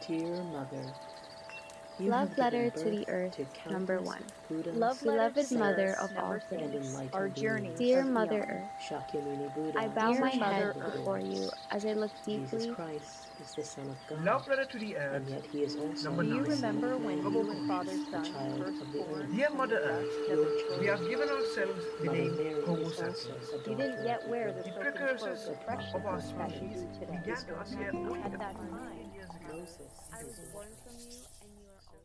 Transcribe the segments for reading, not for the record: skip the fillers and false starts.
Dear Mother, you Love have letter given to the birth earth, to number countless 1. Buddhas, Love letter to Beloved the Mother earth of all never and things, fails. Our enlightened journey beings, dear of the Mother eye. Earth, Shakyamuni I Buddha, bow Dear my Mother head the Earth. before you Buddhas. as I look Jesus deeply. Christ is the Son of God, Love letter to the earth, and yet he is also number Do you the 9. Son remember of when Man, you and Father a Son child first of the earth, formed Dear from the Mother dust Earth, never your we closed? have child. given ourselves the Mother name Mary Homo is also sapiens. a You daughter didn't yet of the wear the earth, The silken cloak precursors of but of our preciousness that you species do today. began to us yet only At a that few time, million years ago. Moses I was is born from you and you are all.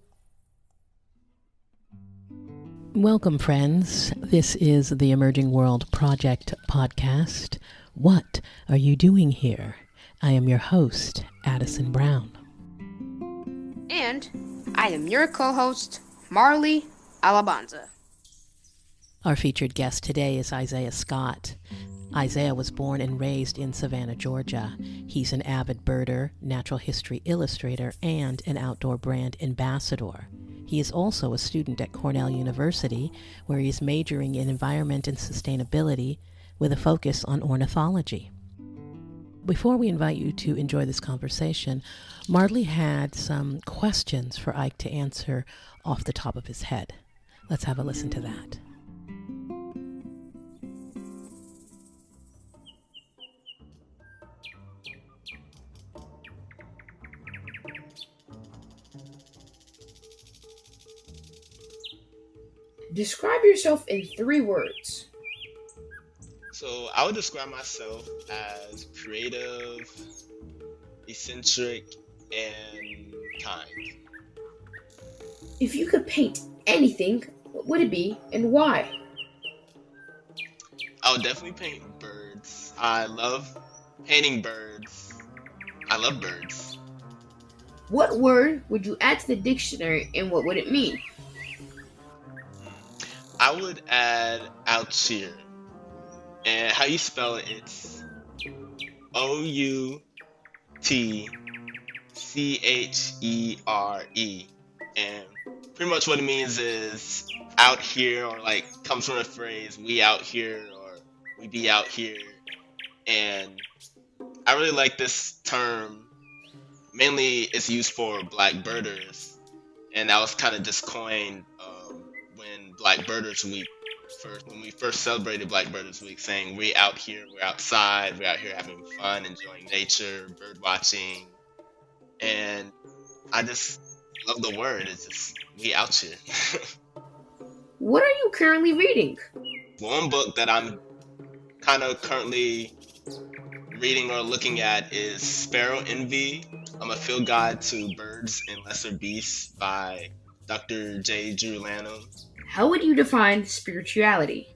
Welcome, friends. This is the Emerging World Project podcast. What are you doing here? I am your host, Addison Brown. And I am your co-host, Marley Alabanza. Our featured guest today is Isaiah Scott. Isaiah was born and raised in Savannah, Georgia. He's an avid birder, natural history illustrator, and an outdoor brand ambassador. He is also a student at Cornell University, where he is majoring in environment and sustainability with a focus on ornithology. Before we invite you to enjoy this conversation, Marley had some questions for Ike to answer off the top of his head. Let's have a listen to that. Describe yourself in 3 words. So I would describe myself as creative, eccentric, and kind. If you could paint anything, what would it be and why? I would definitely paint birds. I love painting birds. I love birds. What word would you add to the dictionary and what would it mean? I would add out here. And how you spell it, it's Outchere. And pretty much what it means is out here, or like comes from the phrase we out here or we be out here. And I really like this term. Mainly it's used for black birders. And that was kind of just coined when Black Birders Week when we first celebrated Black Birders Week, saying we out here, we're outside, we're out here having fun, enjoying nature, bird watching, and I just love the word. It's just we out here. What are you currently reading? One book that I'm kind of currently reading or looking at is Sparrow Envy. I'm a field guide to birds and lesser beasts by Dr. J. Drew Lanham. How would you define spirituality?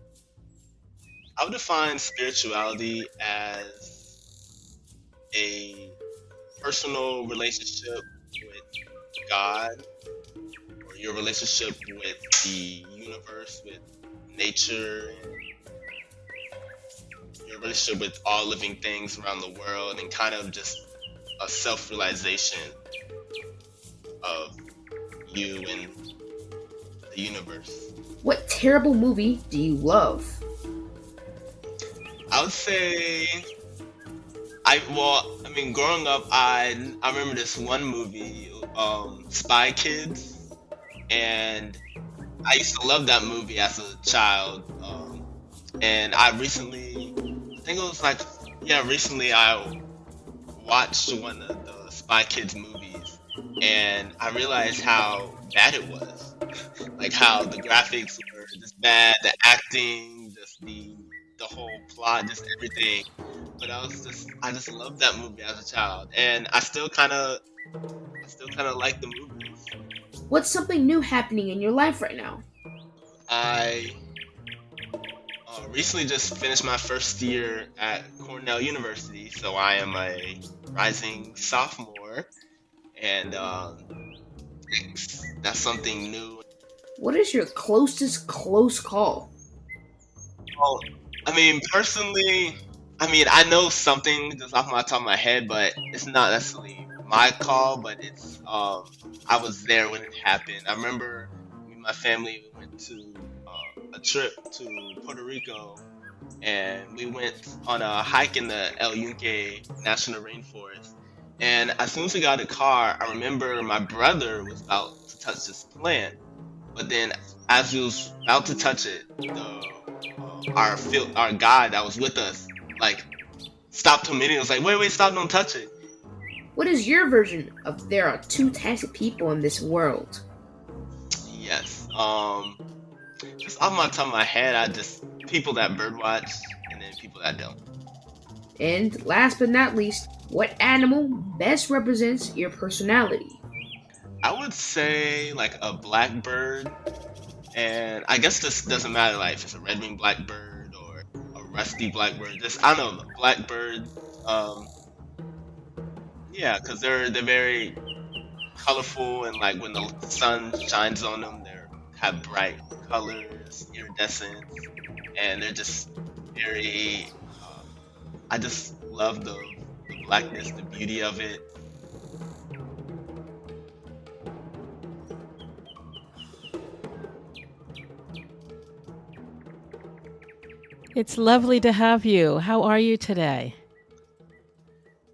I would define spirituality as a personal relationship with God, or your relationship with the universe, with nature, and your relationship with all living things around the world, and kind of just a self-realization of you and the universe. What terrible movie do you love? I would say, growing up, I remember this one movie, Spy Kids, and I used to love that movie as a child. And recently I watched one of the Spy Kids movies, and I realized how bad it was. Like how the graphics were just bad, the acting, just the whole plot, just everything. But I just loved that movie as a child, and I still kind of like the movies. What's something new happening in your life right now? I recently just finished my first year at Cornell University, so I am a rising sophomore, and that's something new. What is your closest close call? Well, personally, I know something just off my top of my head, but it's not necessarily my call, but it's I was there when it happened. I remember me and my family went to a trip to Puerto Rico, and we went on a hike in the El Yunque National Rainforest, And as soon as we got a car, I remember my brother was about to touch this plant, but then as he was about to touch it, our guy that was with us like stopped him and he was like, "Wait, stop! Don't touch it." What is your version of there are two types of people in this world? Yes. Just off my top of my head, I just people that birdwatch and then people that don't. And last but not least, what animal best represents your personality? I would say like a blackbird, and I guess this doesn't matter like if it's a red-winged blackbird or a rusty blackbird. Just I don't know, blackbird. Um, yeah, because they're very colorful and like when the sun shines on them, they have bright colors, iridescent, and they're just very. I just love the blackness, the beauty of it. It's lovely to have you. How are you today?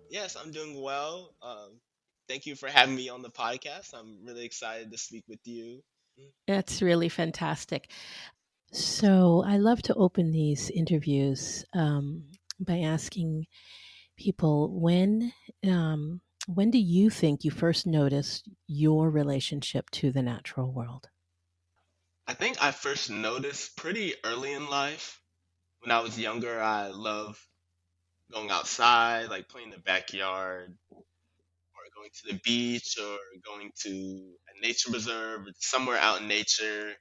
Yes, I'm doing well. Thank you for having me on the podcast. I'm really excited to speak with you. That's really fantastic. So, I love to open these interviews by asking people when do you think you first noticed your relationship to the natural world? I think I first noticed pretty early in life. When I was younger, I loved going outside, like playing in the backyard, or going to the beach, or going to a nature reserve, or somewhere out in nature.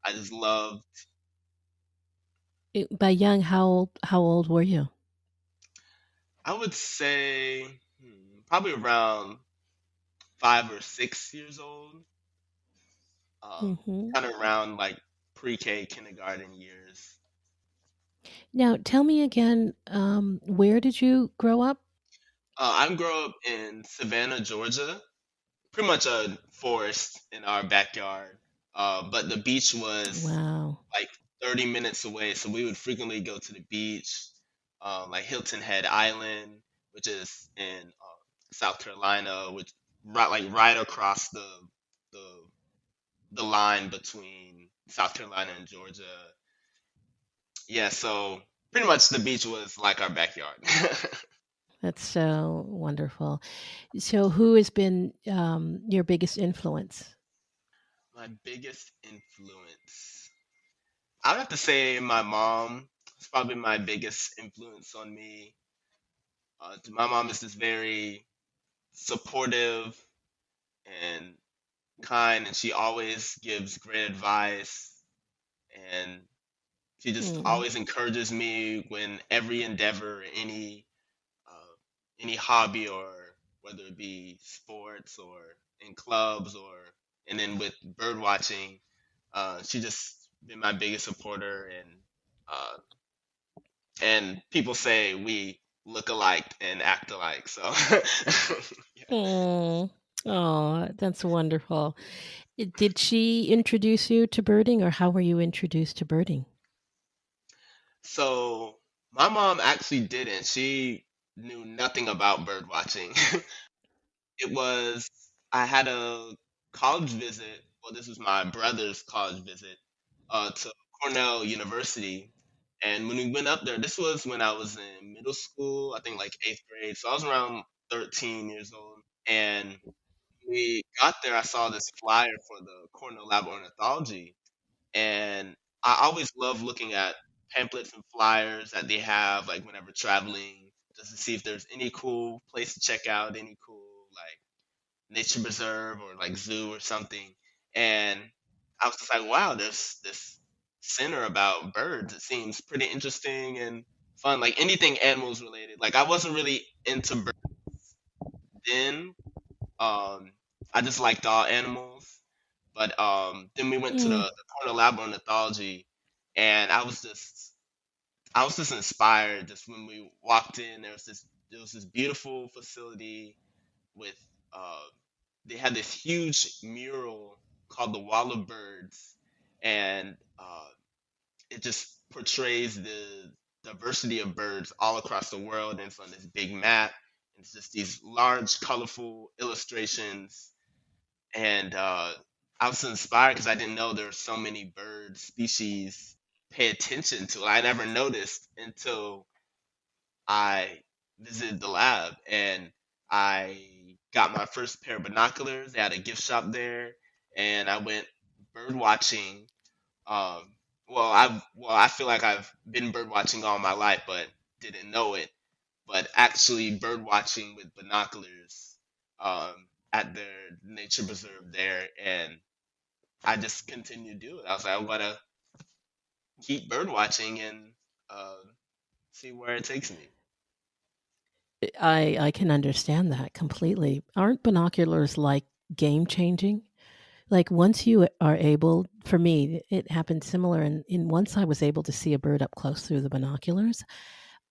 I just loved. By young, how old were you? I would say probably around 5 or 6 years old. Hmm. Kind of around like pre-K, kindergarten years. Now, tell me again, where did you grow up? I grew up in Savannah, Georgia. Pretty much a forest in our backyard. But the beach was Wow. like 30 minutes away, so we would frequently go to the beach, like Hilton Head Island, which is in South Carolina, which right across the the line between South Carolina and Georgia. Yeah, so pretty much the beach was like our backyard. That's so wonderful. So, who has been your biggest influence? My biggest influence. I would have to say my mom is probably my biggest influence on me. My mom is just very supportive and kind, and she always gives great advice, and she just Mm. always encourages me when every endeavor, any hobby, or whether it be sports or in clubs or and then with bird watching, she just been my biggest supporter, uh, and people say we look alike and act alike. So yeah. Mm. Oh, that's wonderful. Did she introduce you to birding, or how were you introduced to birding? So my mom actually didn't. She knew nothing about bird watching. It was I had a college visit. Well, this was my brother's college visit to Cornell University. And when we went up there, this was when I was in middle school, I think like eighth grade. So I was around 13 years old. And we got there, I saw this flyer for the Cornell Lab of Ornithology. And I always love looking at pamphlets and flyers that they have, like whenever traveling, just to see if there's any cool place to check out, any cool like nature reserve or like zoo or something. And I was just like, wow, there's this center about birds. It seems pretty interesting and fun. Like anything animals related. Like I wasn't really into birds then. Um, I just liked all animals. But then we went to Mm. the Cornell Lab of Ornithology, and I was just inspired. Just when we walked in, there was this beautiful facility with uh, they had this huge mural called the Wall of Birds, and it just portrays the diversity of birds all across the world, and it's on this big map. It's just these large, colorful illustrations, and I was inspired because I didn't know there were so many bird species pay attention to it. I never noticed until I visited the lab, and I got my first pair of binoculars. They had a gift shop there, and I went bird watching. Um, I feel like I've been bird watching all my life, but didn't know it. But actually, bird watching with binoculars at their nature preserve there, and I just continued to do it. I was like, I want to keep bird watching and uh, see where it takes me. I can understand that completely. Aren't binoculars like game changing? Like once you are able, for me, it happened similar. And once I was able to see a bird up close through the binoculars,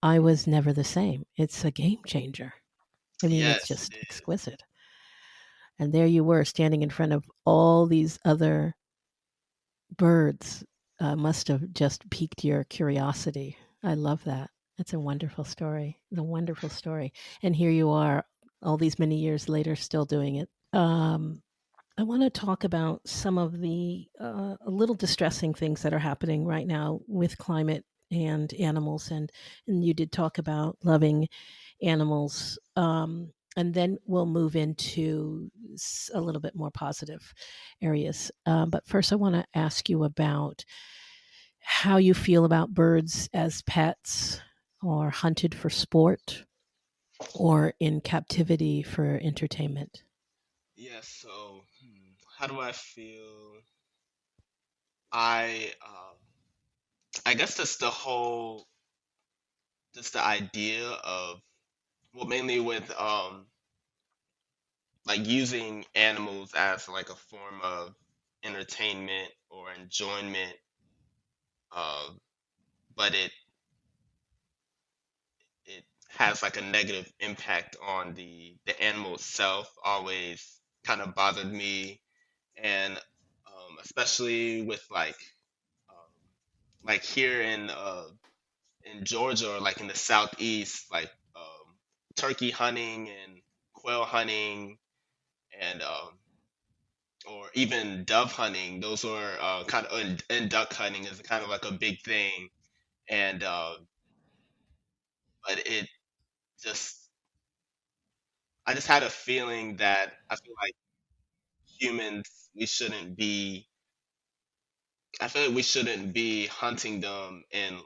I was never the same. It's a game changer. I mean, it's Yes, just it is. exquisite. And there you were standing in front of all these other birds. Must have just piqued your curiosity. I love that. It's a wonderful story. It's a wonderful story. And here you are, all these many years later, still doing it. I want to talk about some of the a little distressing things that are happening right now with climate and animals, and you did talk about loving animals, and then we'll move into a little bit more positive areas. But first, I want to ask you about how you feel about birds as pets, or hunted for sport, or in captivity for entertainment. Yes. So, how do I feel? I guess that's the whole, just the idea of, well, mainly with like using animals as like a form of entertainment or enjoyment, uh, but it has like a negative impact on the animal itself. Always kind of bothered me, and especially with like here in Georgia, or like in the southeast, like turkey hunting and quail hunting, and or even dove hunting. Those are kind of, and duck hunting is kind of like a big thing. And but it just, I just had a feeling that I feel like humans, we shouldn't be. I feel like we shouldn't be hunting them in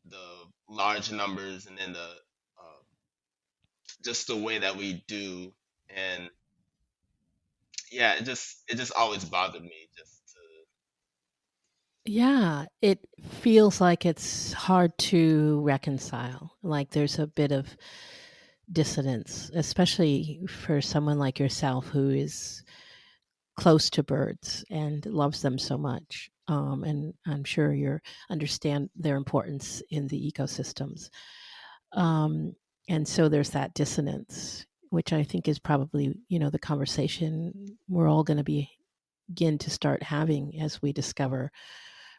the large numbers and in the just the way that we do. And yeah, it just always bothered me just to. Yeah, it feels like it's hard to reconcile. Like there's a bit of dissonance, especially for someone like yourself who is close to birds and loves them so much. And I'm sure you understand their importance in the ecosystems. Um, and so there's that dissonance, which I think is probably, the conversation we're all going to begin to start having as we discover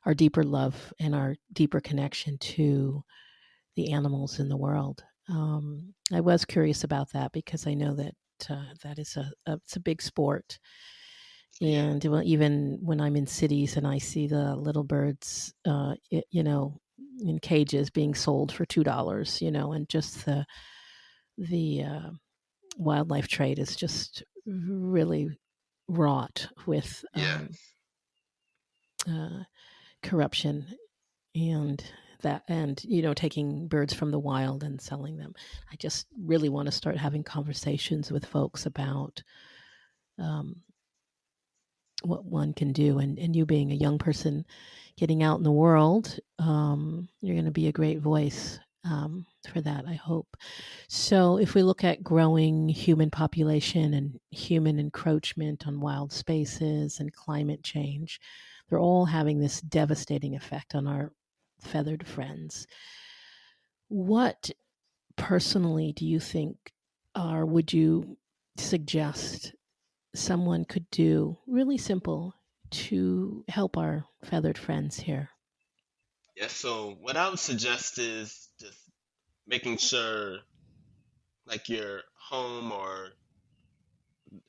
our deeper love and our deeper connection to the animals in the world. I was curious about that because I know that that is it's a big sport, Yeah. and well, even when I'm in cities and I see the little birds, in cages being sold for $2, and just the wildlife trade is just really wrought with Yeah. uh, corruption and taking birds from the wild and selling them. I just really want to start having conversations with folks about um, what one can do, and you being a young person getting out in the world, you're going to be a great voice for that, I hope. So if we look at growing human population and human encroachment on wild spaces and climate change, they're all having this devastating effect on our feathered friends. What personally do you think, or would you suggest someone could do really simple to help our feathered friends here? Yeah. So what I would suggest is just making sure, like your home or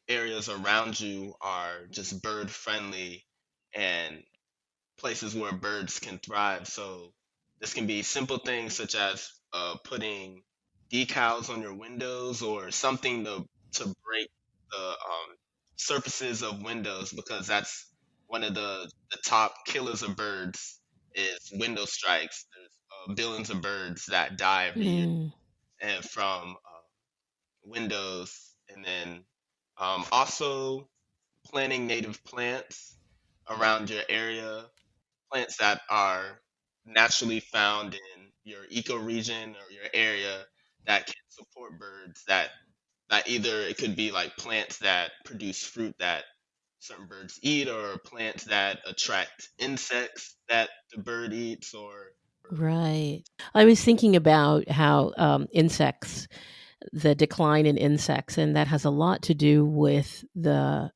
areas around you are just bird friendly and places where birds can thrive. So this can be simple things such as putting decals on your windows or something to break the surfaces of windows, because that's one of the top killers of birds is window strikes. There's billions of birds that die every year Mm, and from windows, and then also planting native plants around your area, plants that are naturally found in your ecoregion or your area that can support birds, that either it could be like plants that produce fruit that certain birds eat, or plants that attract insects that the bird eats, or right. I was thinking about how insects, the decline in insects, and that has a lot to do with the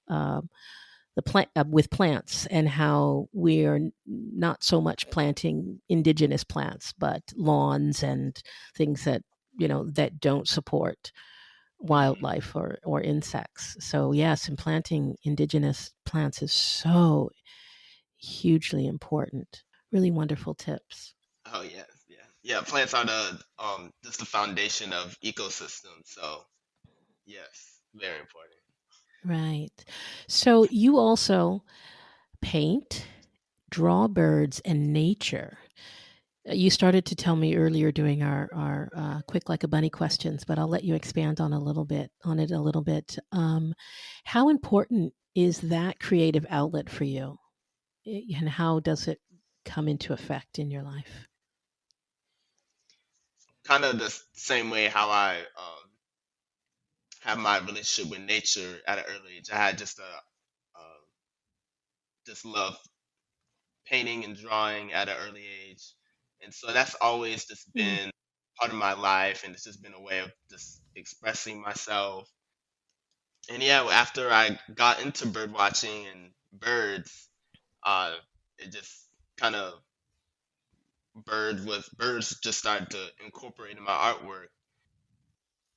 plant with plants, and how we are not so much planting indigenous plants, but lawns and things that that don't support Mhm. wildlife or insects. So yes, and planting indigenous plants is so hugely important. Really wonderful tips. Oh yes, yeah. Plants are the just the foundation of ecosystems. So yes, very important. Right. So you also paint, draw birds and nature. You started to tell me earlier doing our quick like a bunny questions, but I'll let you expand on it a little bit. How important is that creative outlet for you, and how does it come into effect in your life? Kind of the same way how I have my relationship with nature at an early age. I had just love painting and drawing at an early age, and so that's always just Mm. been part of my life, and it's just been a way of just expressing myself. And yeah, after I got into bird watching and birds, uh, it just kind of birds just started to incorporate in my artwork.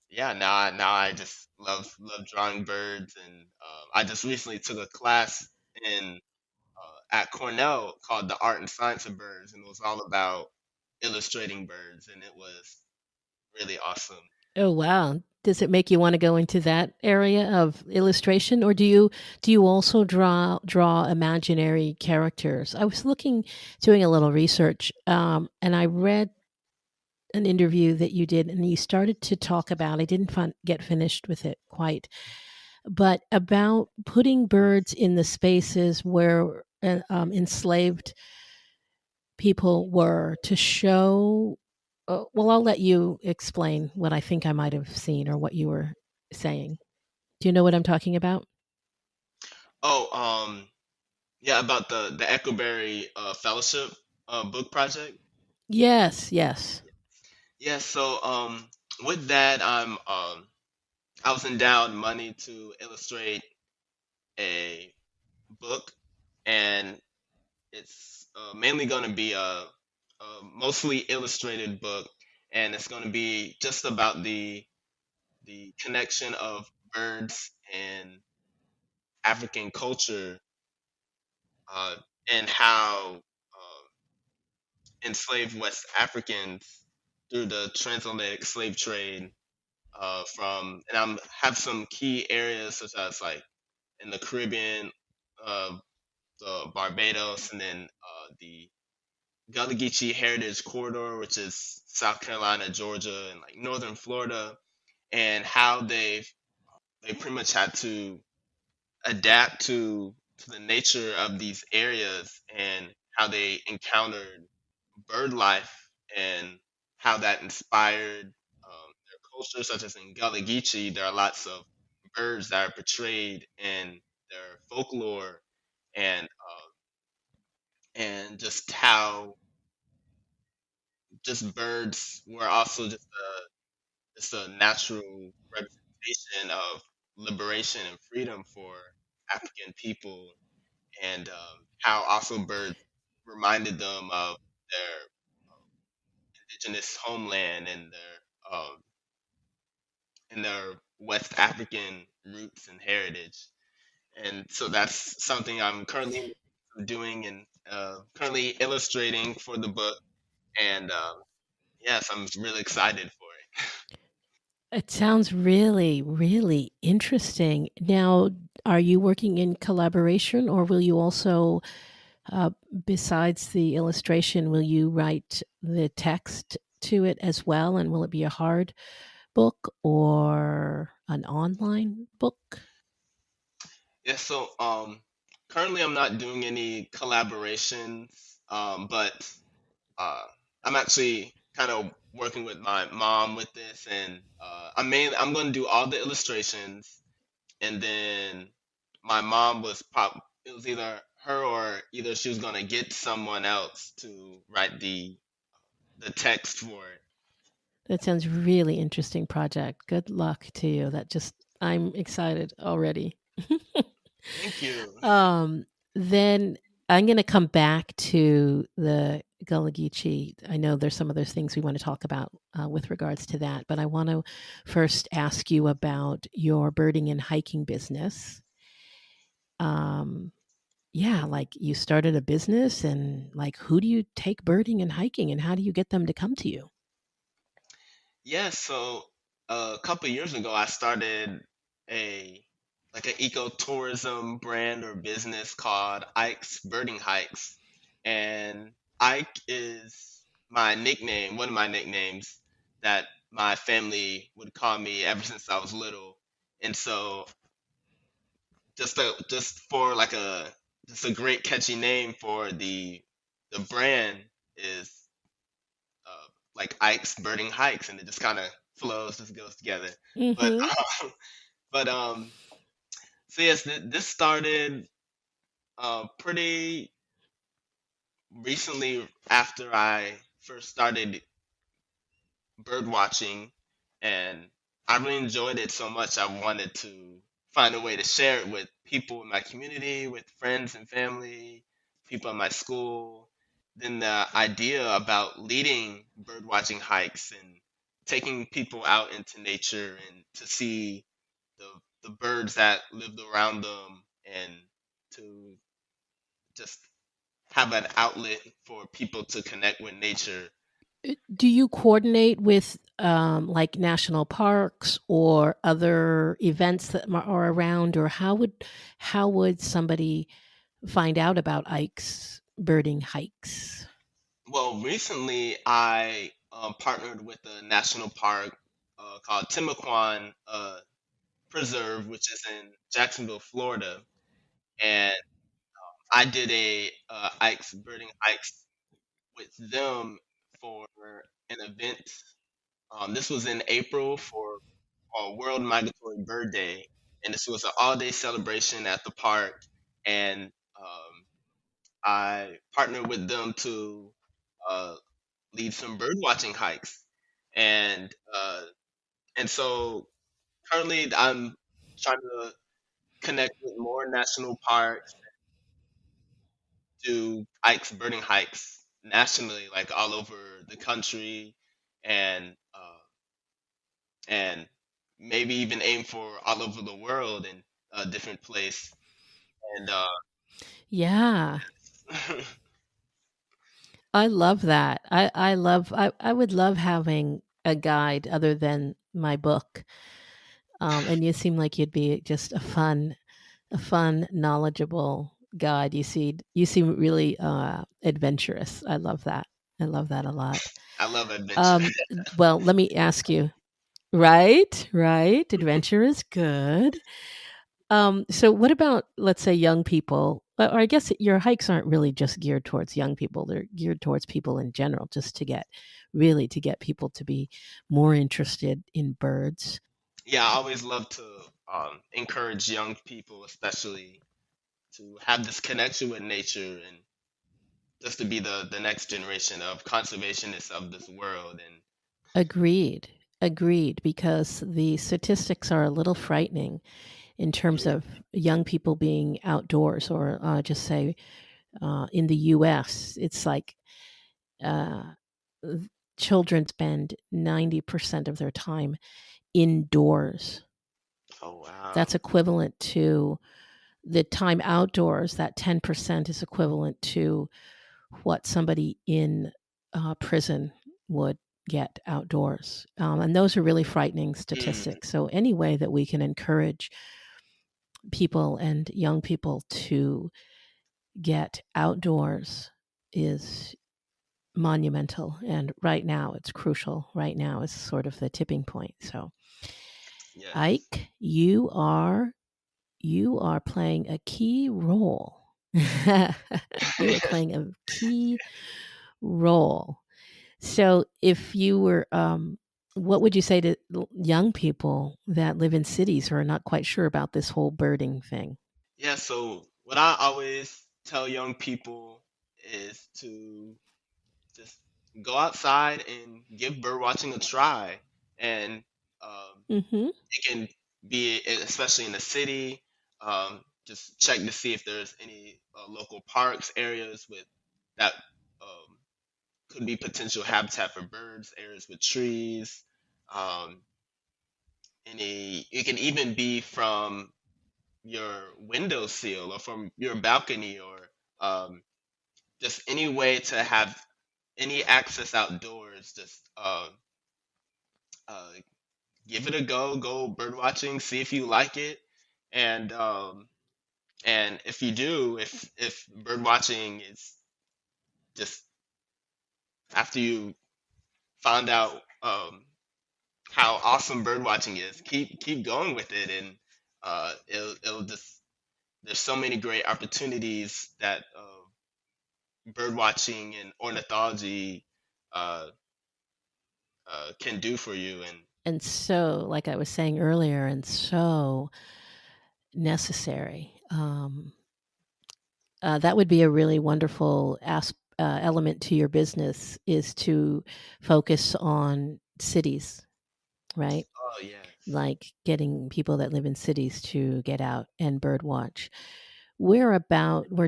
Yeah, now I just love drawing birds, and I just recently took a class in at Cornell called the Art and Science of Birds, and it was all about illustrating birds, and it was really awesome. Oh wow! Does it make you want to go into that area of illustration, or do you also draw imaginary characters? I was doing a little research, and I read an interview that you did, and you started to talk about. I didn't get finished with it quite, but about putting birds in the spaces where enslaved people were, to show. Well, I'll let you explain what I think I might have seen or what you were saying. Do you know what I'm talking about? Oh, yeah, about the Echoberry Fellowship book project. Yes, yes. Yeah, so with that, I was endowed money to illustrate a book, and it's mainly going to be a mostly illustrated book, and it's going to be just about the connection of birds and African culture, uh, and how enslaved West Africans through the transatlantic slave trade and I'm have some key areas such as like in the Caribbean, uh, the Barbados, and then the Gullah Geechee Heritage Corridor, which is South Carolina, Georgia, and like northern Florida, and how they pretty much had to adapt to the nature of these areas and how they encountered bird life and how that inspired their culture, such as in Gullah Geechee, there are lots of birds that are portrayed in their folklore, and and just how just birds were also just a natural representation of liberation and freedom for African people, and how also birds reminded them of their indigenous homeland and their in their West African roots and heritage. And so that's something I'm currently doing and currently illustrating for the book. And yes, I'm really excited for it. It sounds really, really interesting. Now, are you working in collaboration, or will you also, uh, besides the illustration, will you write the text to it as well? And will it be a hard book or an online book? Yeah, so currently I'm not doing any collaborations, but uh, I'm actually kind of working with my mom with this, and I'm going to do all the illustrations, and then my mom was it was either her or either she was going to get someone else to write the text for it. That sounds really interesting project. Good luck to you. I'm excited already. Thank you. Um, then I'm going to come back to the Gullah Geechee. I know there's some other things we want to talk about with regards to that, but I want to first ask you about your birding and hiking business. Um, yeah, like you started a business, and like who do you take birding and hiking, and how do you get them to come to you? Yeah, so a couple years ago, I started a like an ecotourism brand or business called Ike's Birding Hikes, and Ike is my nickname, one of my nicknames that my family would call me ever since I was little, and so just for like a just a great catchy name for the brand is like Ike's Birding Hikes, and it just kind of flows, just goes together. But Mm-hmm. but so yes, this started pretty recently after I first started bird watching, and I really enjoyed it so much. I wanted to find a way to share it with people in my community, with friends and family, people at my school. Then the idea about leading bird watching hikes and taking people out into nature and to see the the birds that lived around them and to just have an outlet for people to connect with nature. Do you coordinate with like national parks or other events that are around, or how would somebody find out about Ike's birding hikes? Well, recently I partnered with a national park called Timaquan Preserve, which is in Jacksonville, Florida, and I did a Ike's birding hikes with them for an event. This was in April for World Migratory Bird Day, and this was an all-day celebration at the park, and I partnered with them to uh, lead some bird watching hikes, and so currently I'm trying to connect with more national parks, do Ike's birding hikes nationally, like all over the country, and and maybe even aim for all over the world in a different place. And Yeah, I love that. I would love having a guide other than my book. And you seem like you'd be just a fun, knowledgeable guide. You seem really adventurous. I love that. I love that a lot. I love adventure. Um, well, let me ask you. Right, right. Adventure is good. So what about, let's say, young people? Or I guess your hikes aren't really just geared towards young people. They're geared towards people in general, just to get people to be more interested in birds. Yeah, I always love to encourage young people, especially, to have this connection with nature and just to be the next generation of conservationists of this world. And Agreed. Agreed. Because the statistics are a little frightening in terms of young people being outdoors, or just say in the US, it's like uh, children spend 90% of their time indoors. Oh wow. That's equivalent to the time outdoors. That 10% is equivalent to what somebody in prison would get outdoors. And those are really frightening statistics. So any way that we can encourage people and young people to get outdoors is monumental. And right now it's crucial. Right now is sort of the tipping point. So Yes. Ike, you are playing a key role. You are playing a key role. So if you were, what would you say to young people that live in cities who are not quite sure about this whole birding thing? Yeah, so what I always tell young people is to just go outside and give bird watching a try. And Mm-hmm. it can be, especially in the city, just check to see if there's any local parks, areas with that could be potential habitat for birds, areas with trees. Um, it can even be from your windowsill or from your balcony or um, just any way to have any access outdoors. Just uh, give it a go. Go bird watching. See if you like it, and if you do, if bird watching is just after you found out how awesome bird watching is, keep going with it, and it'll just there's so many great opportunities that bird watching and ornithology uh, can do for you. And so, like I was saying earlier, and so necessary. That would be a really wonderful element to your business, is to focus on cities, right? Oh yes. Like getting people that live in cities to get out and bird watch. We're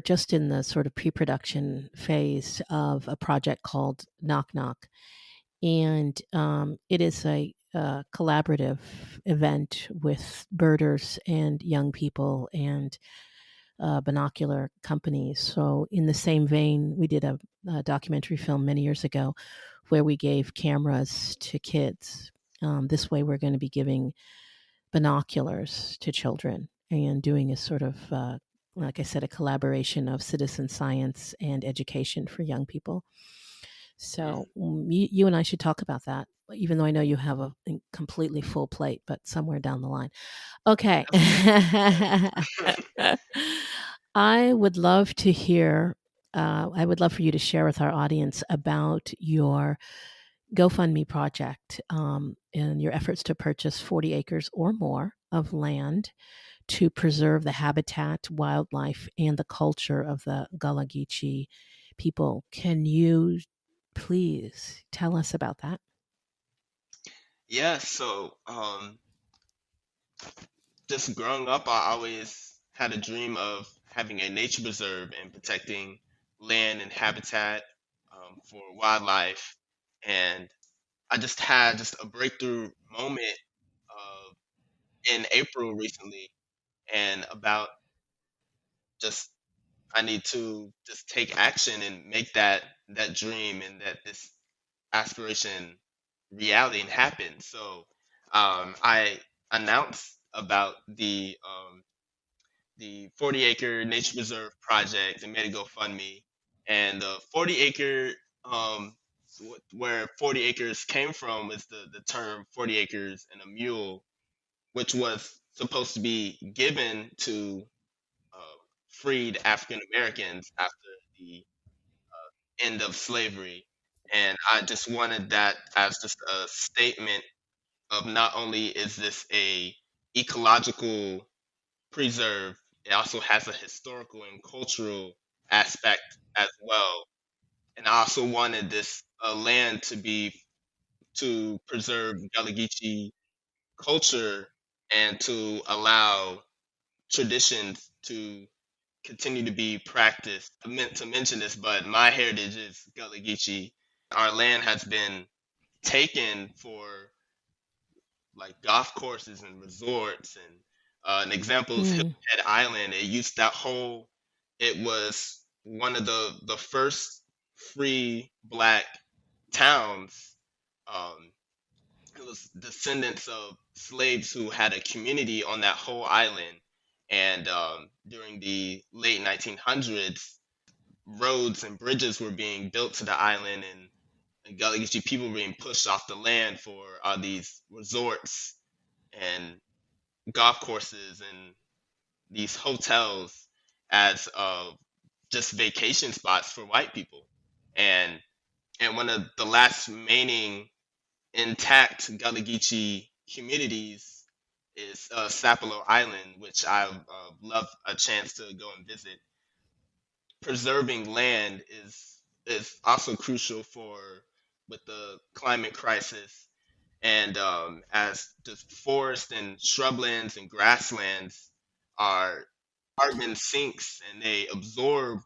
just in the sort of pre-production phase of a project called Knock Knock. And it is a collaborative event with birders and young people and binocular companies. So, in the same vein, we did a documentary film many years ago where we gave cameras to kids. This way, we're going to be giving binoculars to children and doing a sort of, like I said, a collaboration of citizen science and education for young people. So you and I should talk about that, even though I know you have a completely full plate, but somewhere down the line. Okay. I would love to hear, I would love for you to share with our audience about your GoFundMe project and your efforts to purchase 40 acres or more of land to preserve the habitat, wildlife, and the culture of the Gullah Geechee people. Can you please tell us about that? Yeah, so just growing up, I always had a dream of having a nature preserve and protecting land and habitat for wildlife. And I just had just a breakthrough moment in April recently, and about just I need to just take action and make that dream and that this aspiration reality and happen. So I announced about the 40 acre nature preserve project and made a GoFundMe. And the 40 acre, where 40 acres came from is the term 40 acres and a mule, which was supposed to be given to freed African Americans after the end of slavery. And I just wanted that as just a statement of not only is this a ecological preserve, it also has a historical and cultural aspect as well. And I also wanted this land to preserve Gullah Geechee culture and to allow traditions to continue to be practiced. I meant to mention this, but my heritage is Gullah Geechee. Our land has been taken for like golf courses and resorts. And an example is Mm. Hilton Head Island. It was one of the first free black towns. Um, it was descendants of slaves who had a community on that whole island. And during the late 1900s, roads and bridges were being built to the island, and Gullah Geechee people were being pushed off the land for these resorts and golf courses and these hotels as just vacation spots for white people. And one of the last remaining intact Gullah Geechee communities is Sapelo Island, which I love a chance to go and visit. Preserving land is also crucial for with the climate crisis, and as the forest and shrublands and grasslands are carbon sinks and they absorb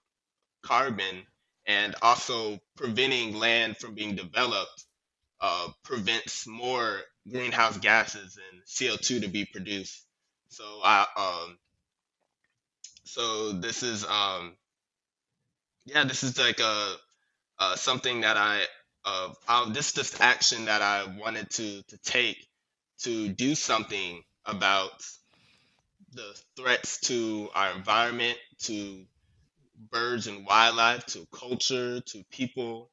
carbon, and also preventing land from being developed prevents more greenhouse gases and CO2 to be produced. So I so this is this is like a something that this is just action that I wanted to take to do something about the threats to our environment, to birds and wildlife, to culture, to people.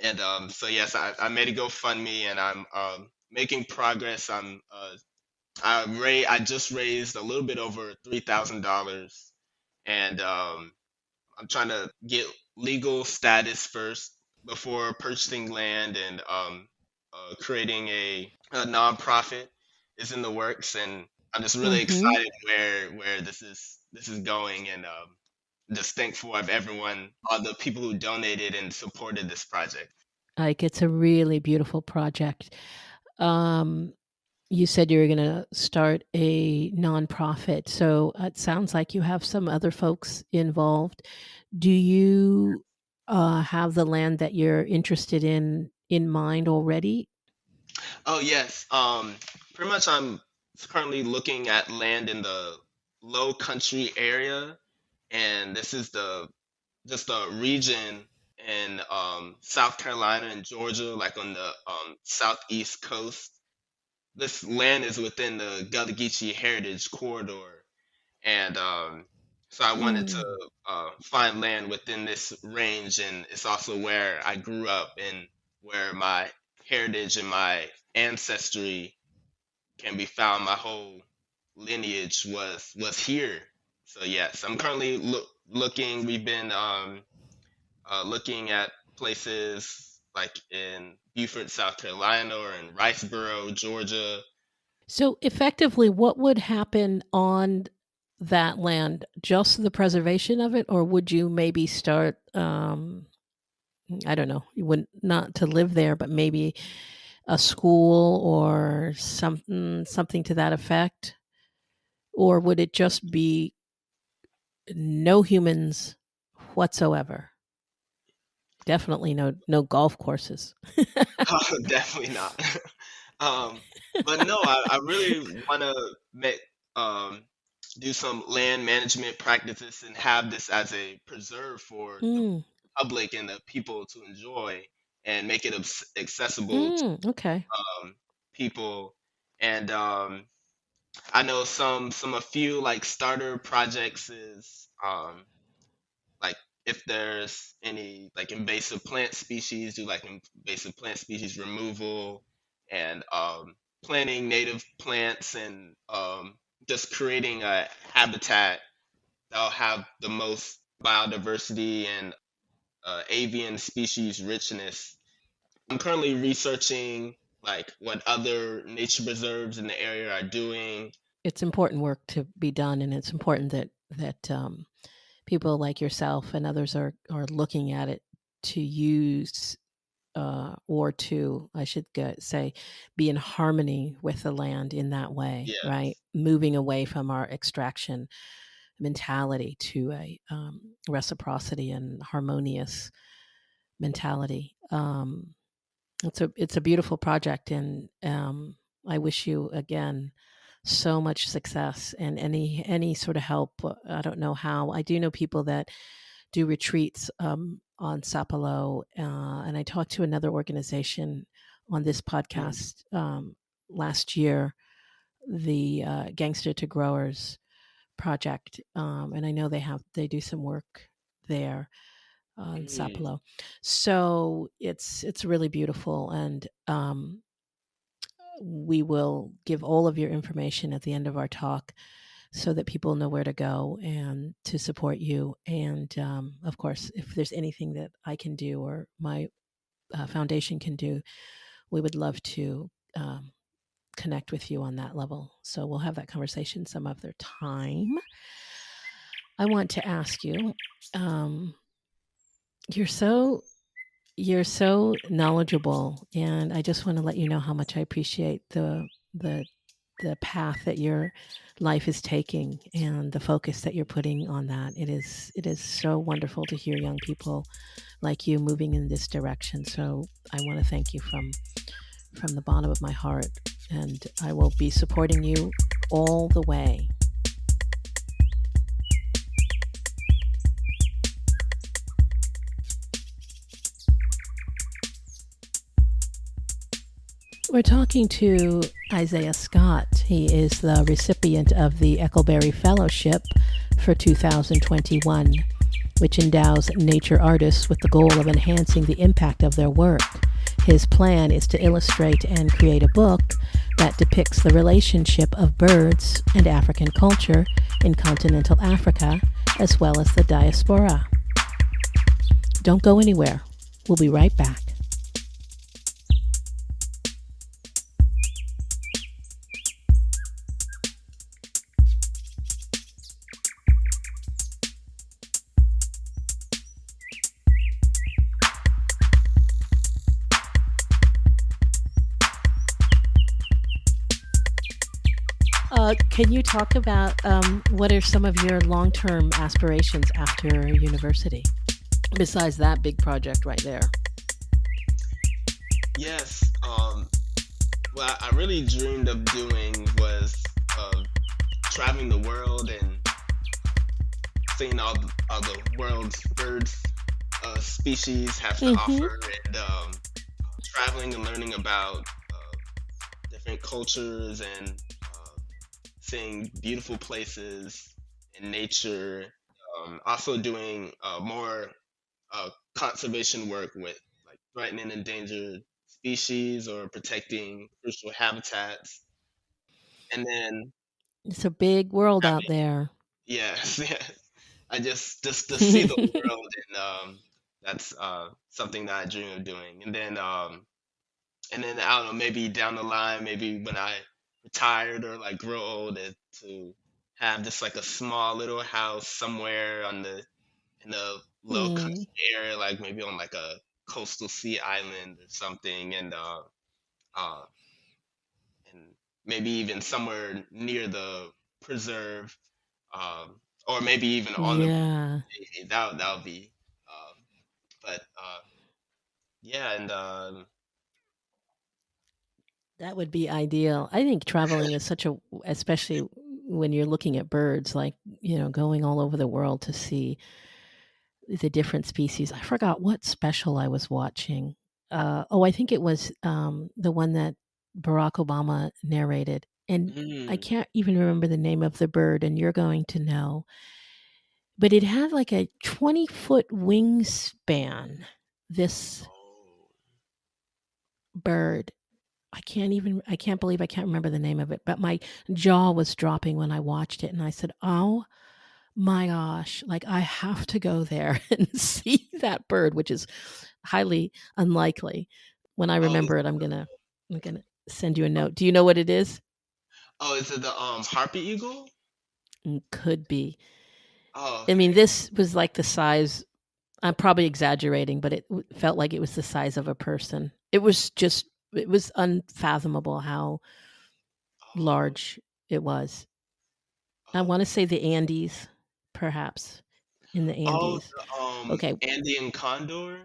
And so yes, I made a GoFundMe, and I'm making progress. I just raised a little bit over $3,000, and I'm trying to get legal status first before purchasing land, and creating a nonprofit is in the works, and I'm just really Mm-hmm. excited where this is going, and just thankful of everyone, all the people who donated and supported this project. Like, it's a really beautiful project. Um, you said you were going to start a nonprofit, so it sounds like you have some other folks involved. Do you have the land that you're interested in mind already? Oh yes, pretty much I'm currently looking at land in the low country area, and this is the just a region in South Carolina and Georgia, like on the southeast coast. This land is within the Gullah Geechee Heritage Corridor, and so I wanted to Mm. find land within this range, and it's also where I grew up and where my heritage and my ancestry can be found. My whole lineage was here. So yes, I'm currently looking. We've been looking at places like in Beaufort, South Carolina, or in Riceboro, Georgia. So effectively, what would happen on that land? Just the preservation of it, or would you maybe start? I don't know. You wouldn't not to live there, but maybe a school or something to that effect, or would it just be no humans whatsoever? Definitely no golf courses. Definitely not. um, but no, I really want to make um, do some land management practices and have this as a preserve for the Mm, public and the people to enjoy, and make it accessible to okay. people. And I know a few like starter projects is like if there's any like invasive plant species, do like invasive plant species removal, and planting native plants, and just creating a habitat that'll have the most biodiversity and avian species richness. I'm currently researching like what other nature preserves in the area are doing. It's important work to be done, and it's important that people like yourself and others are looking at it to use or to, I should say, be in harmony with the land in that way, Yeah, right? Moving away from our extraction mentality to a reciprocity and harmonious mentality. It's a beautiful project, and I wish you again so much success and any sort of help. I don't know how. I do know people that do retreats on Sapelo, and I talked to another organization on this podcast last year, the Gangster to Growers project, and I know they do some work there on Sapelo. So it's really beautiful, and we will give all of your information at the end of our talk so that people know where to go and to support you. And of course, if there's anything that I can do or my foundation can do, we would love to connect with you on that level. So we'll have that conversation some other time. I want to ask you, you're so knowledgeable, and I just want to let you know how much I appreciate the path that your life is taking and the focus that you're putting on that. It is so wonderful to hear young people like you moving in this direction. So I want to thank you from the bottom of my heart, and I will be supporting you all the way. We're talking to Isaiah Scott. He is the recipient of the Eckleberry Fellowship for 2021, which endows nature artists with the goal of enhancing the impact of their work. His plan is to illustrate and create a book that depicts the relationship of birds and African culture in continental Africa, as well as the diaspora. Don't go anywhere. We'll be right back. Can you talk about what are some of your long-term aspirations after university, besides that big project right there? Yes. What I really dreamed of doing was traveling the world and seeing all the world's birds species have to offer, and traveling and learning about different cultures and seeing beautiful places in nature. Also doing more conservation work with like threatened and endangered species or protecting crucial habitats. And then It's a big world out having, there. yes, yes. I just to see the world, and that's something that I dream of doing. And then I don't know, maybe down the line, maybe when I retired or like grow old, to have just like a small little house somewhere in a low country area, like maybe on like a coastal sea island or something, uh, and maybe even somewhere near the preserve, or maybe even on the Yeah, that would be, but yeah, and that would be ideal. I think traveling is especially when you're looking at birds, like, going all over the world to see the different species. I forgot what special I was watching. I think it was the one that Barack Obama narrated. And I mm, can't even remember the name of the bird, and you're going to know. But it had like a 20-foot wingspan, this oh, bird. I can't believe I can't remember the name of it, but my jaw was dropping when I watched it. And I said, oh my gosh, like I have to go there and see that bird, which is highly unlikely. When I oh, remember it, I'm gonna send you a note. Do you know what it is? is it the harpy eagle? Could be. Oh, I mean, okay. this was like the size. I'm probably exaggerating, but it felt like it was the size of a person. It was unfathomable how Oh, large it was. I oh, want to say the Andes, perhaps in the oh, Andes. the Okay. Andean condor.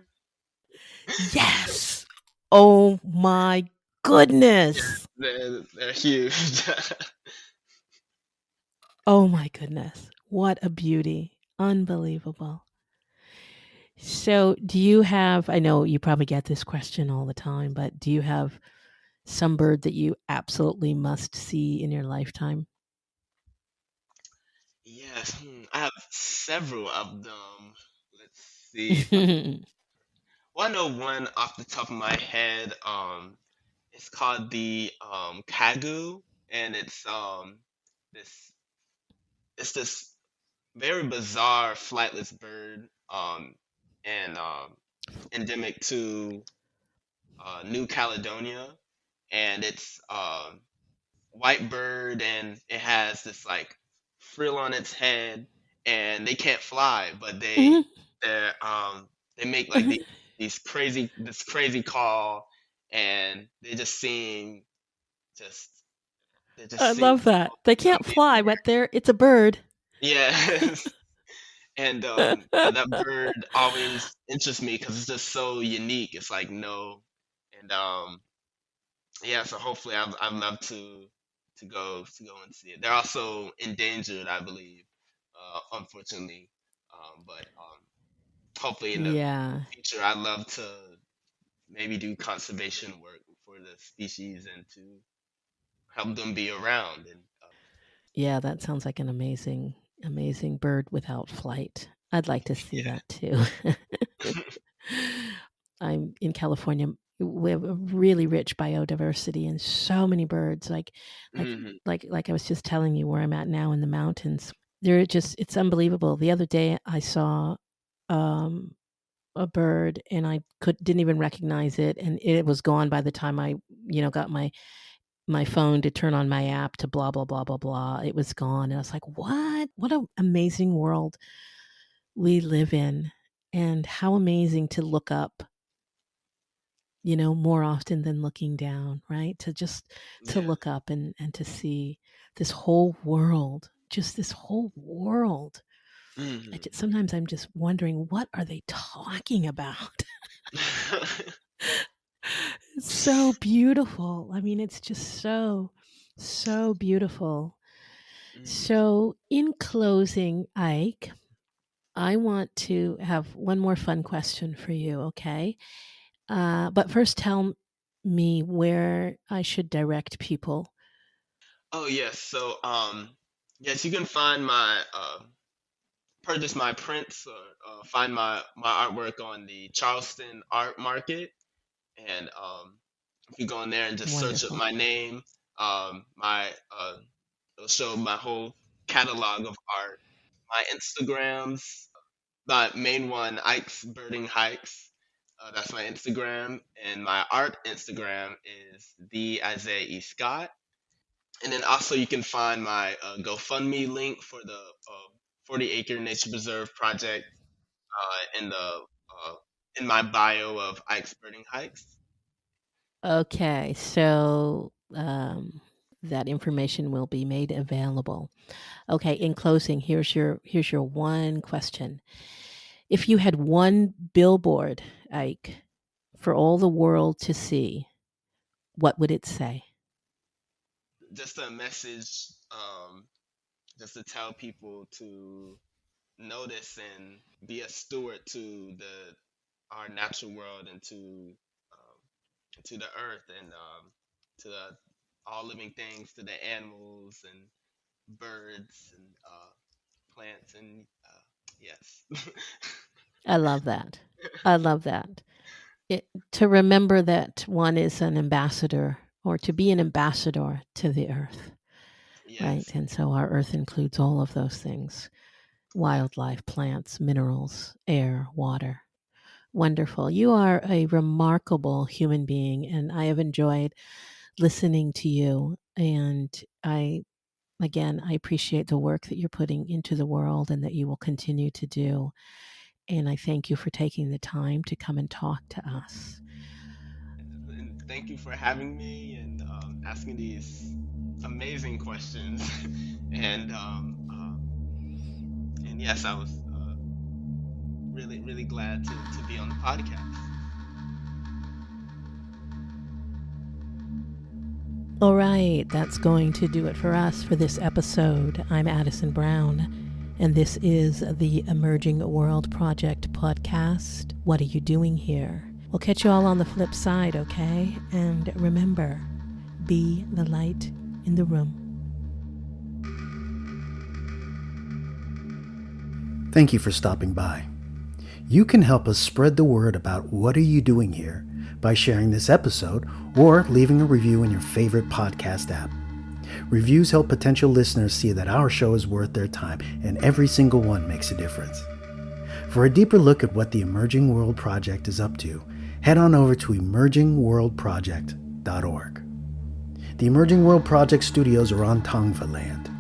Yes. Oh my goodness. They're huge. Oh my goodness. What a beauty. Unbelievable. So, do you have, I know you probably get this question all the time, but do you have some bird that you absolutely must see in your lifetime? Yes, I have several of them. Let's see if I can. Well, I know one off the top of my head. It's called the Kagu, and this it's this very bizarre flightless bird, and endemic to New Caledonia, and it's white bird, and it has this like frill on its head, and they can't fly, but they make like this crazy call, and just they just I seem love that. They so can't fly, but it's a bird. yes. And yeah, that bird always interests me because it's just so unique. It's like no, and yeah. So hopefully, I'd love to go and see it. They're also endangered, I believe, unfortunately. But hopefully, in the Yeah. future, I'd love to maybe do conservation work for the species and to help them be around. And Yeah, that sounds like an amazing, amazing bird without flight. I'd like to see that too. I'm in California. We have a really rich biodiversity and so many birds. Like, Mhm. like I was just telling you where I'm at now in the mountains. It's unbelievable. The other day I saw um, a bird and I didn't even recognize it, and it was gone by the time I, got my phone to turn on my app to blah blah blah blah blah. It was gone, and I was like, "What? What an amazing world we live in, and how amazing to look up, more often than looking down, right? To Yeah. look up and to see this whole world, just this whole world. Mhm. Sometimes I'm just wondering, what are they talking about? It's so beautiful. I mean, it's just so, so beautiful. Mhm. So, in closing, Ike, I want to have one more fun question for you, okay? But first, tell me where I should direct people. Oh yes. So yes, you can find my purchase my prints or find my artwork on the Charleston Art Market, and if you go in there and just search up Wonderful. my name, my it'll show my whole catalog of art. My Instagrams, my main one, Ike's Birding Hikes. That's my Instagram, and my art Instagram is the Isaiah E. Scott. And then also you can find my GoFundMe link for the 40 Acre Nature Preserve project in my bio of Ike's Birding Hikes. Okay, so that information will be made available. Okay, in closing, here's your one question. If you had one billboard, Ike, for all the world to see, what would it say? Just a message, just to tell people to notice and be a steward to the our natural world and to the earth and to the all living things, to the animals and birds and plants and yes. I love that. I love that. To remember that one is an ambassador, or to be an ambassador to the earth, right? Yes. And so our earth includes all of those things: wildlife, plants, minerals, air, water. Wonderful. You are a remarkable human being, and I have enjoyed listening to you. And I appreciate the work that you're putting into the world and that you will continue to do. And I thank you for taking the time to come and talk to us. And thank you for having me and asking these amazing questions. And yes, I was really, really glad to be on the podcast. All right, that's going to do it for us for this episode. I'm Addison Brown, and this is the Emerging World Project podcast. What are you doing here? We'll catch you all on the flip side, okay? And remember, be the light in the room. Thank you for stopping by. You can help us spread the word about What Are You Doing Here by sharing this episode or leaving a review in your favorite podcast app. Reviews help potential listeners see that our show is worth their time, and every single one makes a difference. For a deeper look at what the Emerging World Project is up to, head on over to emergingworldproject.org. The Emerging World Project studios are on Tongva land.